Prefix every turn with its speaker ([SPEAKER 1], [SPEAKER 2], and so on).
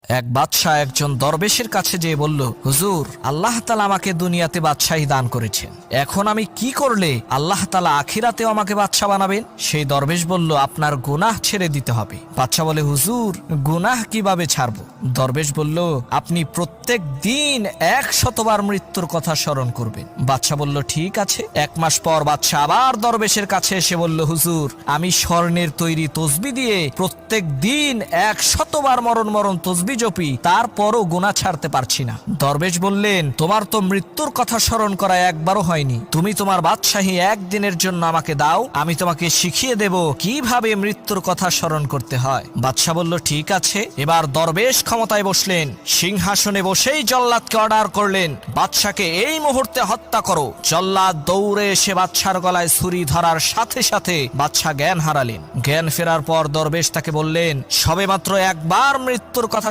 [SPEAKER 1] এক বাদশাহ একজন দরবেশের কাছে যেয়ে বলল, হুজুর, আল্লাহ তাআলা আমাকে দুনিয়াতে বাদশাহী দান করেছেন, এখন আমি কি করলে আল্লাহ তাআলা আখিরাতেও আমাকে বাদশাহ বানাবেন? সেই দরবেশ বলল, আপনার গুনাহ ছেড়ে দিতে হবে। বাদশাহ বলে, হুজুর, গুনাহ কিভাবে ছাড়বো? দরবেশ বলল, আপনি প্রত্যেক দিন 100 বার মৃত্যুর কথা স্মরণ করবেন। বাদশাহ বলল, ঠিক আছে। 1 মাস পর বাদশাহ আবার দরবেশের কাছে এসে বলল, হুজুর, আমি স্বর্ণের তৈরি তসবি দিয়ে প্রত্যেক দিন 100 বার মরণ মরণ তসবি জপি, তারপরও গুনাহ ছাড়তে পারছি না। দরবেশ বললেন, তোমার তো মৃত্যুর কথা স্মরণ করা একবারও হয়নি, তুমি তোমার বাদশাহী একদিনের জন্য আমাকে দাও, আমি তোমাকে শিখিয়ে দেব কিভাবে মৃত্যুর কথা স্মরণ করতে হয়। বাদশাহ বলল, ঠিক আছে। এবার দরবেশ ক্ষমতায় বসলেন, সিংহাসনে বসেই জল্লাদকে অর্ডার করলেন, বাদশাকে এই মুহূর্তে হত্যা করো। জল্লাদ দৌড়ে এসে বাদশার গলায় ছুরি ধরার সাথে সাথে বাদশা জ্ঞান হারালেন। জ্ঞান ফেরার পর দরবেশ তাকে বললেন, সবেমাত্র একবার মৃত্যুর কথা